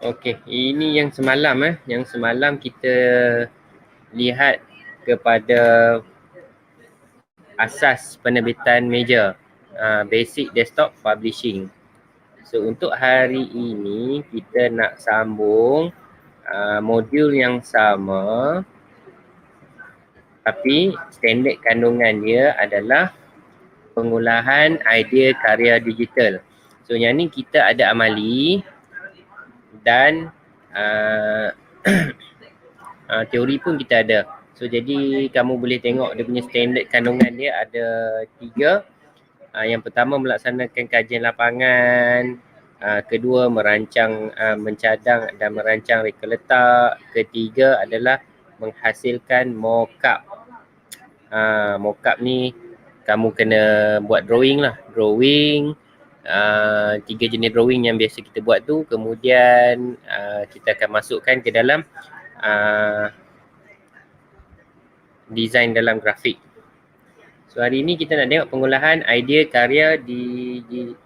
Okey, ini yang semalam Yang semalam kita lihat kepada asas penerbitan meja, basic desktop publishing. So untuk hari ini kita nak sambung modul yang sama, tapi standard kandungan dia adalah pengolahan idea karya digital. So yang ni kita ada amali dan teori pun kita ada. So jadi kamu boleh tengok dia punya standard kandungan dia ada 3. Yang pertama melaksanakan kajian lapangan, kedua merancang, mencadang dan merancang reka letak, ketiga adalah menghasilkan mockup. Mockup ni kamu kena buat drawing lah, drawing. 3 jenis drawing yang biasa kita buat tu, kemudian kita akan masukkan ke dalam design dalam grafik. So hari ini kita nak tengok pengolahan idea karya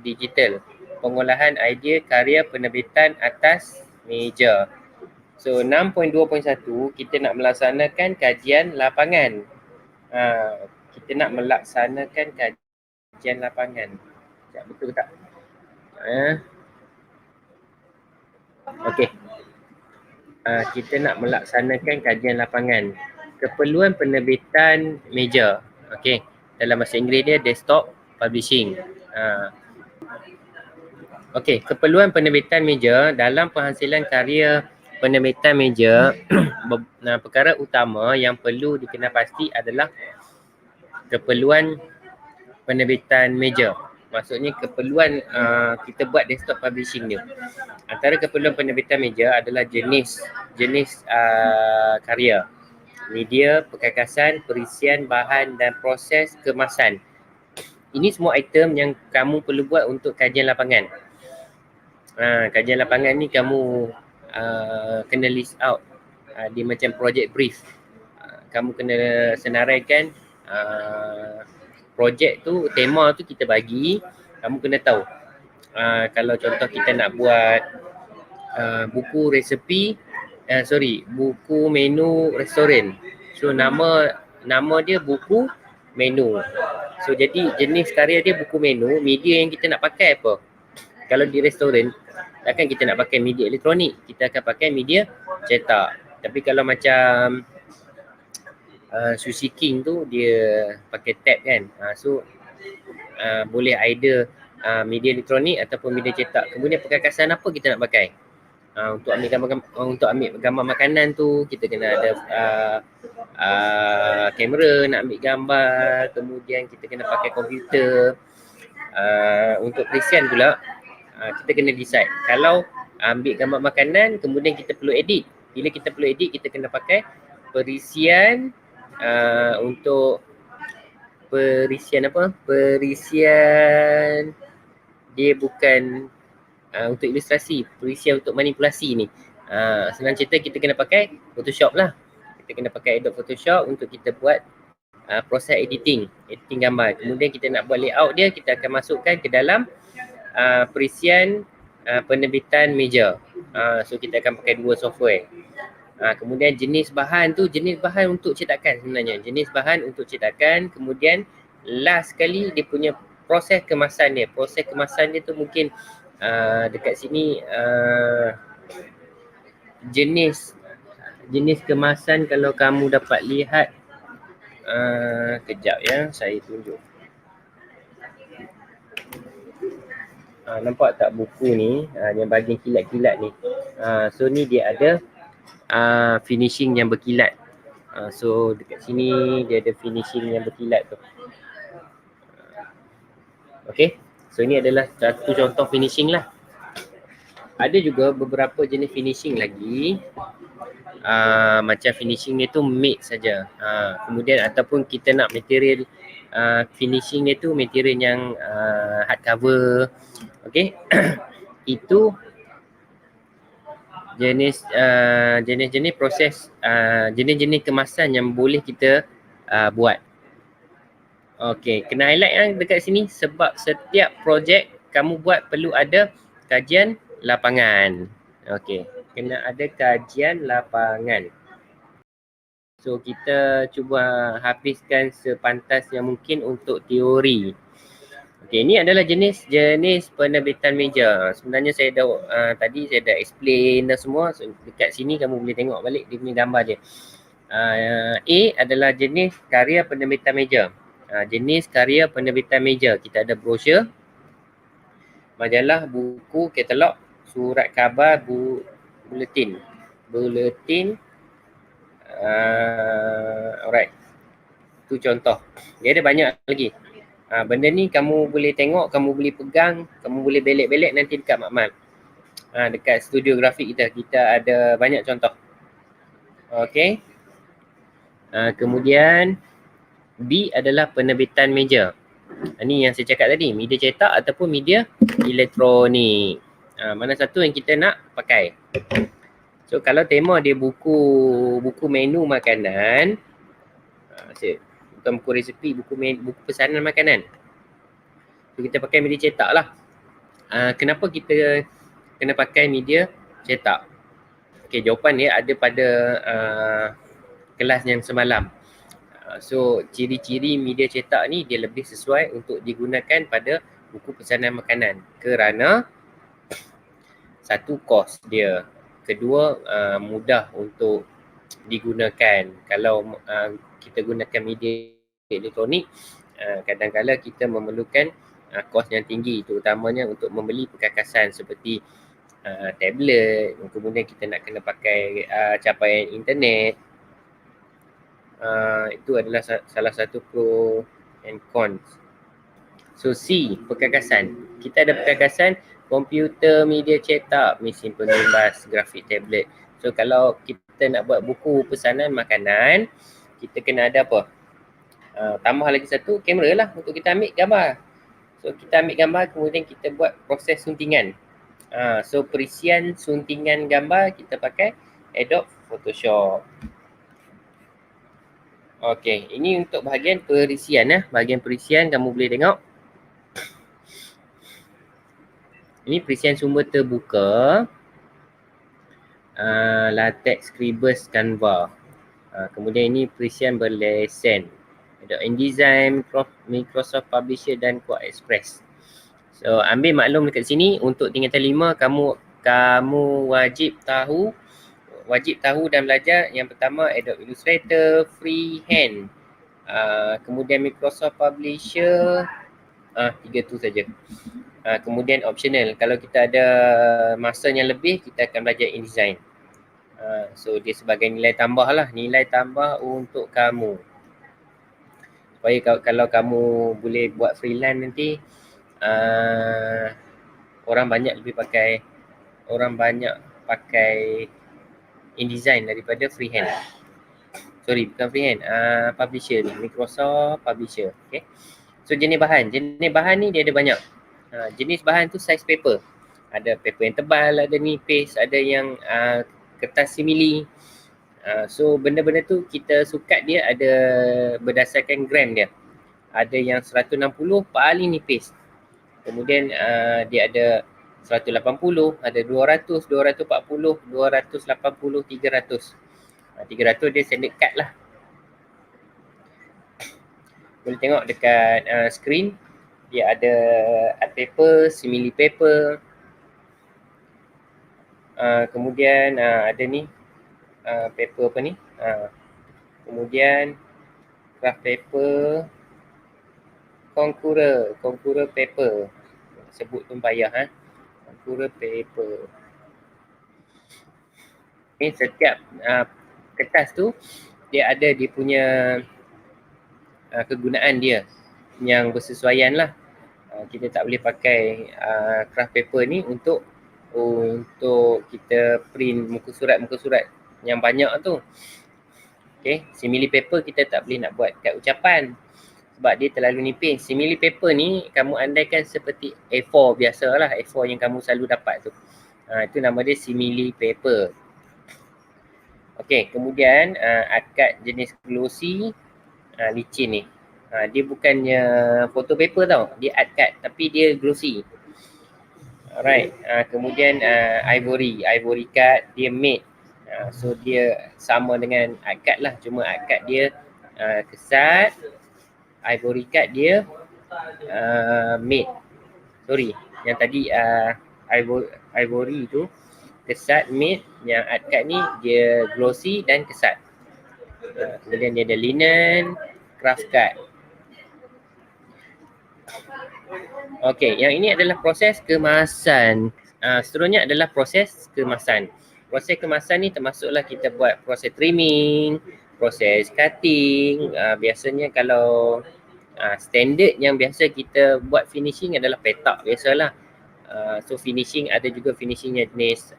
digital. Pengolahan idea karya penerbitan atas meja. So 6.2.1 kita nak melaksanakan kajian lapangan. Kita nak melaksanakan kajian lapangan. Sekejap, betul ke tak? Okey. Kita nak melaksanakan kajian lapangan. Keperluan penerbitan meja. Okey. Dalam bahasa Inggeris dia desktop publishing. Okey, keperluan penerbitan meja dalam penghasilan karya penerbitan meja. Perkara utama yang perlu dikenal-pasti adalah keperluan penerbitan meja. Maksudnya keperluan kita buat desktop publishing dia. Antara keperluan penerbitan meja adalah jenis karya, media, perkakasan, perisian, bahan dan proses kemasan. Ini semua item yang kamu perlu buat untuk kajian lapangan. Kajian lapangan ni kamu kena list out. Dia macam project brief. Kamu kena senaraikan projek tu, tema tu kita bagi. Kamu kena tahu. Kalau contoh kita nak buat buku resepi, buku menu restoran. So nama dia buku menu. So jadi jenis karya dia buku menu, media yang kita nak pakai apa? Kalau di restoran, takkan kita nak pakai media elektronik, kita akan pakai media cetak. Tapi kalau macam Sushi King tu dia pakai tab kan. Boleh either media elektronik ataupun media cetak. Kemudian perkakasan apa kita nak pakai? Untuk ambil gambar makanan tu kita kena ada kamera nak ambil gambar, kemudian kita kena pakai komputer. Untuk perisian pula kita kena decide. Kalau ambil gambar makanan kemudian kita perlu edit. Bila kita perlu edit kita kena pakai perisian. Untuk perisian apa? Perisian dia bukan untuk ilustrasi, perisian untuk manipulasi ni. Senang cerita kita kena pakai Photoshop lah. Kita kena pakai Adobe Photoshop untuk kita buat proses editing gambar. Kemudian kita nak buat layout dia, kita akan masukkan ke dalam perisian penerbitan meja. So kita akan pakai 2 software. Kemudian jenis bahan tu, jenis bahan untuk cetakan sebenarnya. Jenis bahan untuk cetakan. Kemudian last sekali dia punya proses kemasan dia. Proses kemasan dia tu mungkin dekat sini jenis kemasan kalau kamu dapat lihat. Kejap ya, saya tunjuk. Nampak tak buku ni, yang bahagian kilat-kilat ni. So ni dia ada finishing yang berkilat. So dekat sini dia ada finishing yang berkilat tu. Okay, so ini adalah satu contoh finishing lah. Ada juga beberapa jenis finishing lagi. Macam finishing ni tu matte saja. Kemudian ataupun kita nak material finishing ni tu material yang hardcover. Okay. Itu jenis-jenis proses, jenis-jenis kemasan yang boleh kita buat. Okey, kena highlight dekat sini sebab setiap projek kamu buat perlu ada kajian lapangan. Okey, kena ada kajian lapangan. So kita cuba habiskan sepantasnya mungkin untuk teori. Okey, ini adalah jenis penerbitan meja. Sebenarnya saya dah tadi saya dah explain dah semua. So, dekat sini kamu boleh tengok balik dia punya gambar dia. A adalah jenis karya penerbitan meja. Jenis karya penerbitan meja. Kita ada brosur, majalah, buku, katalog, surat khabar, buletin. Buletin. Alright. Itu contoh. Dia ada banyak lagi. Benda ni kamu boleh tengok, kamu boleh pegang, kamu boleh belek-belek nanti dekat makmal. Dekat studio grafik kita ada banyak contoh. Okey. Kemudian B adalah penerbitan meja. Ini yang saya cakap tadi, media cetak ataupun media elektronik. Mana satu yang kita nak pakai. So kalau tema dia buku menu makanan, bukan buku resepi, buku pesanan makanan. So kita pakai media cetak lah. Kenapa kita kena pakai media cetak? Okay, jawapan dia ada pada kelas yang semalam. So ciri-ciri media cetak ni dia lebih sesuai untuk digunakan pada buku pesanan makanan kerana satu kos dia, kedua mudah untuk digunakan. Kalau kita gunakan media elektronik, kadang-kadang kita memerlukan kos yang tinggi, terutamanya untuk membeli perkakasan seperti tablet, kemudian kita nak kena pakai capaian internet. Itu adalah salah satu pro and cons. So C, perkakasan. Kita ada perkakasan komputer, media cetak, mesin penimbas, grafik tablet. So kalau kita nak buat buku pesanan makanan, kita kena ada apa? Tambah lagi satu, kamera lah untuk kita ambil gambar. So kita ambil gambar, kemudian kita buat proses suntingan. So perisian suntingan gambar kita pakai Adobe Photoshop. Okey, ini untuk bahagian perisian Bahagian perisian kamu boleh tengok. Ini perisian sumber terbuka. Latex, Scribus, Canva. Kemudian ini perisian berlesen. Ada InDesign, Microsoft Publisher dan QuadExpress. So ambil maklum dekat sini untuk tingkatan 5 kamu wajib tahu dan belajar yang pertama Adobe Illustrator, Freehand, kemudian Microsoft Publisher, 3 tu saja. Kemudian optional, kalau kita ada masa yang lebih kita akan belajar InDesign. So dia sebagai nilai tambah lah, nilai tambah untuk kamu. Supaya kalau kamu boleh buat freelance nanti, orang banyak pakai InDesign daripada freehand. Sorry, bukan freehand, publisher ni, Microsoft Publisher. Okay. So jenis bahan ni dia ada banyak. Jenis bahan tu size paper. Ada paper yang tebal, ada nipis, ada yang kertas simili. So benda-benda tu kita sukat dia ada berdasarkan gram dia. Ada yang 160 paling nipis. Kemudian dia ada 180, ada 200, 240, 280, 300. 300 dia standard cut lah. Boleh tengok dekat screen. Dia ada art paper, simili paper. Kemudian ada ni paper apa ni. Kemudian craft paper, Concura paper. Sebut pun payah Concura paper. Ni setiap kertas tu dia ada dia punya kegunaan dia yang bersesuaian lah. Kita tak boleh pakai craft paper ni untuk kita print muka surat yang banyak tu. Okay, simili paper kita tak boleh nak buat kad ucapan sebab dia terlalu nipis. Simili paper ni kamu andaikan seperti A4 biasalah, A4 yang kamu selalu dapat tu. Itu nama dia simili paper. Okey, kemudian art card jenis glossy, licin ni. Dia bukannya photo paper tau, dia art card tapi dia glossy. Alright, kemudian ivory card dia matte. So dia sama dengan art card lah, cuma art card dia kesat, ivory card dia matte. Sorry, yang tadi ivory tu kesat matte, yang art card ni dia glossy dan kesat. Kemudian dia ada linen, craft card. Okey, yang ini adalah proses kemasan. Seterusnya adalah proses kemasan. Proses kemasan ni termasuklah kita buat proses trimming, proses cutting. Biasanya kalau standard yang biasa kita buat finishing adalah petak biasalah. So finishing ada juga finishing yang jenis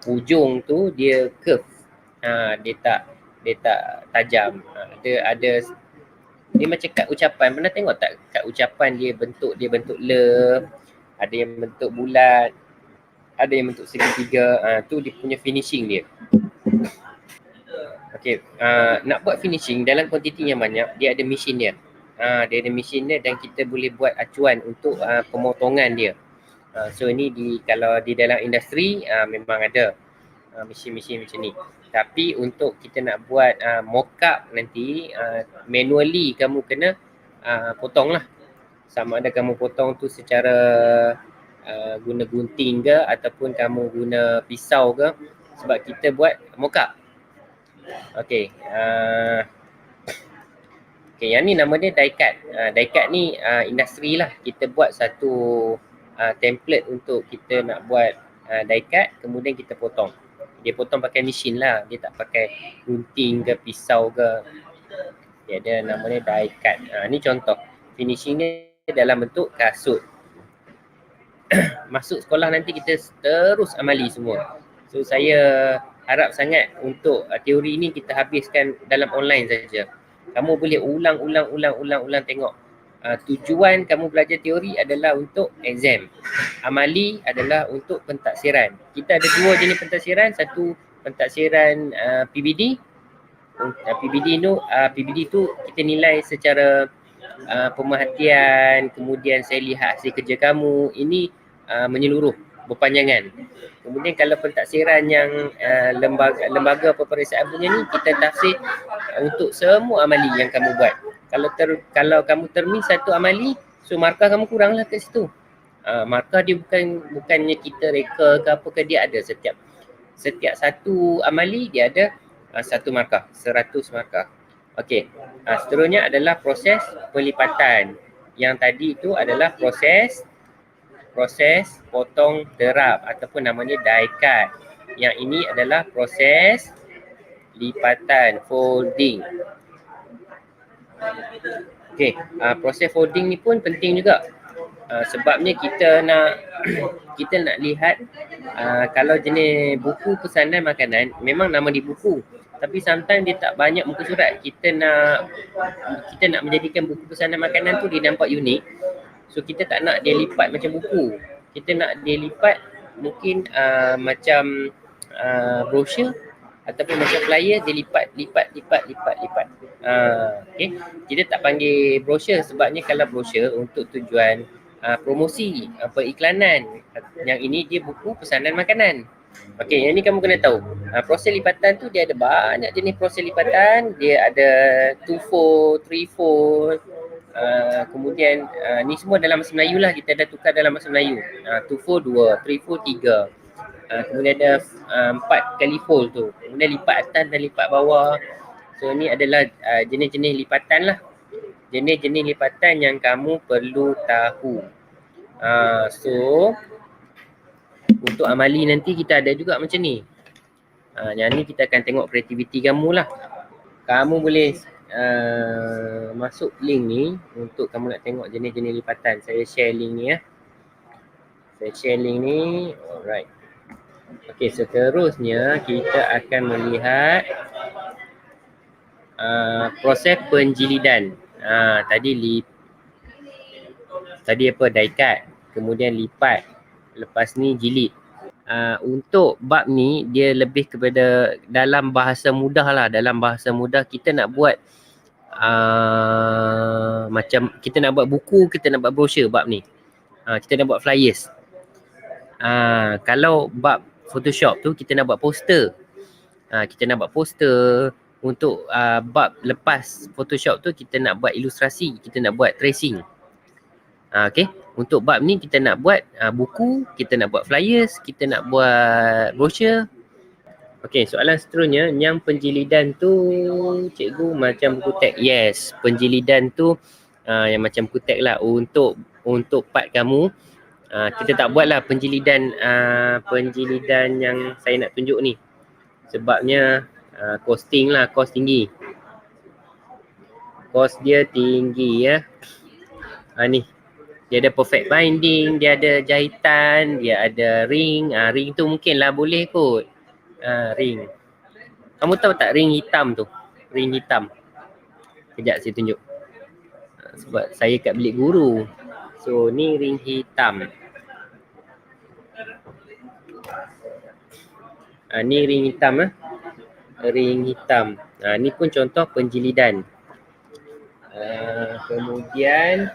ujung tu dia curve. Dia tak tajam. Ada dia macam kad ucapan. Pernah tengok tak kad ucapan dia bentuk love, ada yang bentuk bulat, ada yang bentuk segitiga. Tu dia punya finishing dia. Okey, nak buat finishing dalam kuantiti yang banyak, dia ada mesin dia. Dia ada mesin dia dan kita boleh buat acuan untuk pemotongan dia. So ini kalau di dalam industri memang ada mesin-mesin macam ni. Tapi untuk kita nak buat mock-up nanti, manually kamu kena potong lah. Sama ada kamu potong tu secara guna gunting ke ataupun kamu guna pisau ke, sebab kita buat mock-up. Okey, yang ni nama dia die cut. Die cut ni industri lah. Kita buat satu template untuk kita nak buat die cut, kemudian kita potong. Dia potong pakai mesin lah, dia tak pakai gunting ke pisau ke. Dia ada nama dia die cut. Ni contoh finishing dia dalam bentuk kasut. Masuk sekolah nanti kita terus amali semua. So saya harap sangat untuk teori ni kita habiskan dalam online saja. Kamu boleh ulang tengok. Tujuan kamu belajar teori adalah untuk exam. Amali adalah untuk pentaksiran. Kita ada dua jenis pentaksiran, satu pentaksiran PBD. PBD tu kita nilai secara pemerhatian, kemudian saya lihat hasil kerja kamu. Ini menyeluruh, berpanjangan. Kemudian kalau pentaksiran yang lembaga peperiksaan punya ni, kita tafsir untuk semua amali yang kamu buat. Kalau kamu termiss satu amali, so markah kamu kurang lah kat situ. Markah dia bukannya kita reka ke apa ke, dia ada setiap satu amali dia ada 1 markah, 100 markah. Okey, seterusnya adalah proses pelipatan. Yang tadi itu adalah proses potong terap ataupun namanya die cut. Yang ini adalah proses lipatan, folding. Okey, proses folding ni pun penting juga. Sebabnya kita nak lihat kalau jenis buku pesanan makanan, memang nama di buku. Tapi sometimes dia tak banyak muka surat. Kita nak menjadikan buku pesanan makanan tu dia nampak unik. So kita tak nak dia lipat macam buku. Kita nak dia lipat mungkin macam brochure ataupun macam flyer, dia lipat. Okay. Kita tak panggil brochure sebabnya kalau brochure untuk tujuan promosi, periklanan. Yang ini dia buku pesanan makanan. Okey, yang ni kamu kena tahu. Proses lipatan tu dia ada banyak jenis proses lipatan. Dia ada 2-4, 3-4. Kemudian ni semua dalam bahasa Melayu lah, kita dah tukar dalam bahasa Melayu. 2-4 2, 3-4 3. Kemudian ada 4 kali fold tu. Kemudian lipat atas dan lipat bawah. So ni adalah jenis-jenis lipatan lah. Jenis-jenis lipatan yang kamu perlu tahu. So untuk amali nanti kita ada juga macam ni. Yang ni kita akan tengok kreativiti kamu lah. Kamu boleh masuk link ni untuk kamu nak tengok jenis-jenis lipatan. Saya share link ni ya. Saya share link ni. Alright. Okey, seterusnya kita akan melihat proses penjilidan. Tadi apa, die cut, kemudian lipat, lepas ni jilid. Untuk bab ni dia lebih kepada dalam bahasa mudah lah. Dalam bahasa mudah kita nak buat macam kita nak buat buku, kita nak buat brochure bab ni. Kita nak buat flyers. Kalau bab Photoshop tu kita nak buat poster. Kita nak buat poster. Untuk bab lepas Photoshop tu kita nak buat ilustrasi, kita nak buat tracing. Okay. Untuk bab ni kita nak buat buku, kita nak buat flyers, kita nak buat brochure. Okay, soalan seterusnya, yang penjilidan tu cikgu macam buku teks. Yes, penjilidan tu yang macam buku teks lah. Untuk part kamu, kita tak buat lah penjilidan yang saya nak tunjuk ni. Sebabnya costing lah, cost tinggi. Cost dia tinggi ya. Ni. Dia ada perfect binding, dia ada jahitan, dia ada ring. Ring tu mungkin lah boleh kot. Ring. Kamu tahu tak ring hitam tu? Ring hitam. Kejap saya tunjuk. Sebab saya kat bilik guru. So ni ring hitam. Ni ring hitam ring hitam. Ni pun contoh penjilidan. Kemudian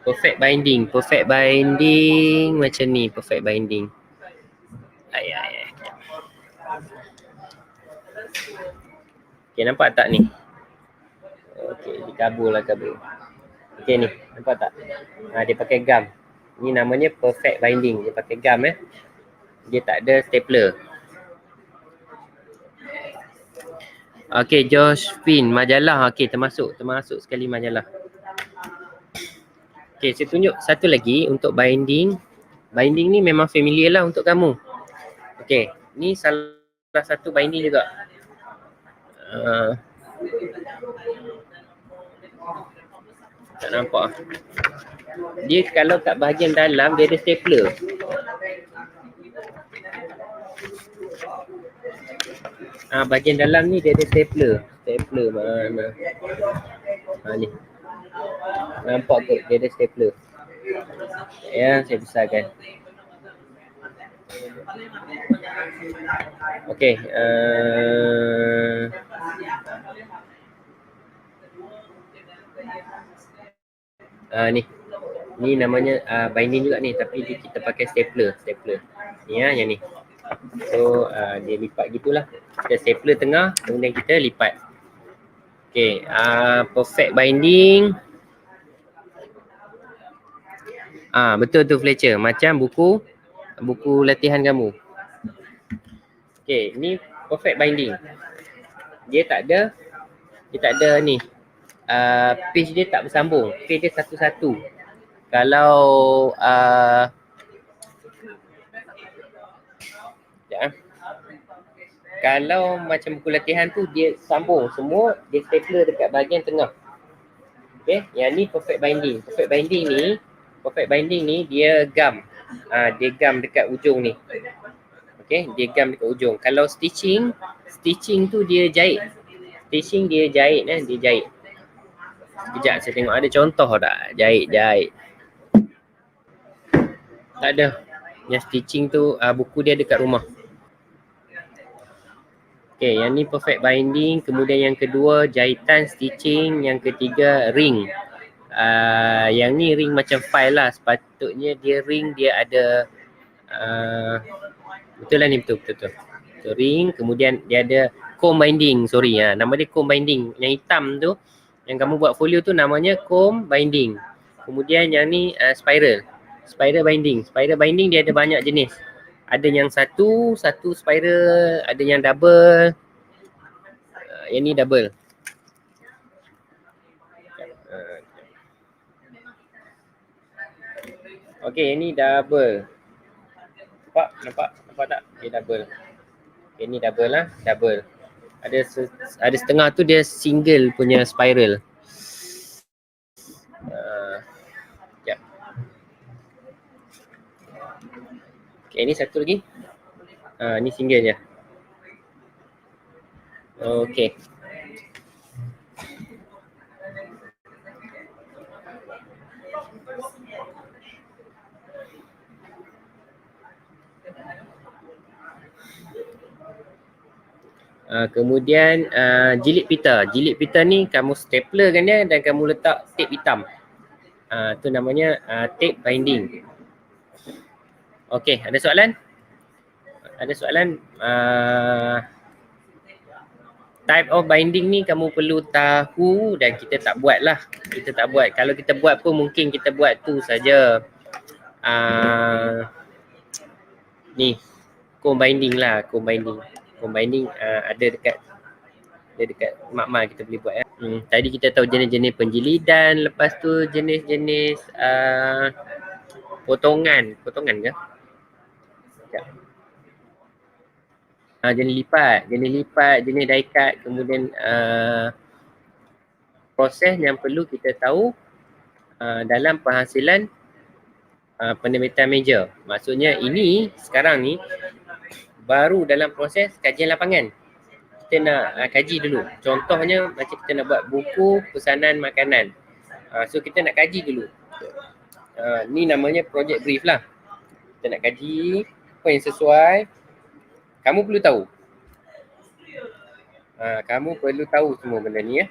perfect binding. Perfect binding macam ni, perfect binding. Okay, nampak tak ni? Okay, dikabul lah kabel. Okay ni, nampak tak? Dia pakai gum. Ni namanya perfect binding. Dia pakai gum Dia tak ada stapler. Okay, Josephine, majalah. Okay, termasuk sekali majalah. Okay, saya tunjuk satu lagi untuk binding. Binding ni memang familiar lah untuk kamu. Okay, ni salah satu binding juga. Tak nampak. Dia kalau kat bahagian dalam dia ada stapler. Bahagian dalam ni dia ada stapler. Stapler mana? Ni. Nampak kot dia ada stapler. Ya, saya besarkan. Okey. Ni namanya binding juga ni, tapi kita pakai stapler. Ni yang ni. So dia lipat gitulah. Kita stapler tengah, kemudian kita lipat. Okey, perfect binding. Betul tu Fletcher, macam buku latihan kamu. Okey, ni perfect binding. Dia tak ada ni. Page dia tak bersambung. Page dia satu-satu. Kalau kalau macam buku latihan tu dia sambung semua, dia stapler dekat bahagian tengah. Okey, yang ni perfect binding. Perfect binding ni dia gum. Dia gum dekat ujung ni. Okey, dia gum dekat ujung. Kalau stitching tu dia jahit. Stitching dia jahit dia jahit. Sekejap saya tengok ada contoh tak? Jahit. Tak ada. Yang stitching tu buku dia dekat rumah. Okay, yang ni perfect binding. Kemudian yang kedua jahitan, stitching. Yang ketiga ring. Yang ni ring macam file lah. Sepatutnya dia ring dia ada betul lah ni, betul. So ring, kemudian dia ada comb binding. Sorry, nama dia comb binding. Yang hitam tu, yang kamu buat folio tu namanya comb binding. Kemudian yang ni spiral binding. Spiral binding dia ada banyak jenis. Ada yang satu spiral, ada yang double. Yang ni double. Okey, yang ni double. Nampak tak? Dia double. Okay, ni double lah, double. Ada setengah tu dia single punya spiral. Sekejap. Okay, ni satu lagi. Ni single je. Okay. Kemudian jilid pita. Jilid pita ni kamu staplerkan dia dan kamu letak tape hitam. Tu namanya tape binding. Okey, ada soalan? Ada soalan? Type of binding ni kamu perlu tahu dan kita tak buat lah. Kita tak buat. Kalau kita buat pun mungkin kita buat tu saja. Ni, comb binding lah, comb binding. Comb binding ada dekat mak-mak kita boleh buat ya. Tadi kita tahu jenis-jenis penjilidan, lepas tu jenis-jenis potongan ke? Sekejap. Jenis lipat, jenis die cut, kemudian proses yang perlu kita tahu dalam penghasilan penerbitan meja. Maksudnya ini sekarang ni baru dalam proses kajian lapangan. Kita nak kaji dulu. Contohnya macam kita nak buat buku pesanan makanan. So kita nak kaji dulu. Ni namanya project brief lah. Kita nak kaji apa yang sesuai. Kamu perlu tahu. Kamu perlu tahu semua benda ni ya.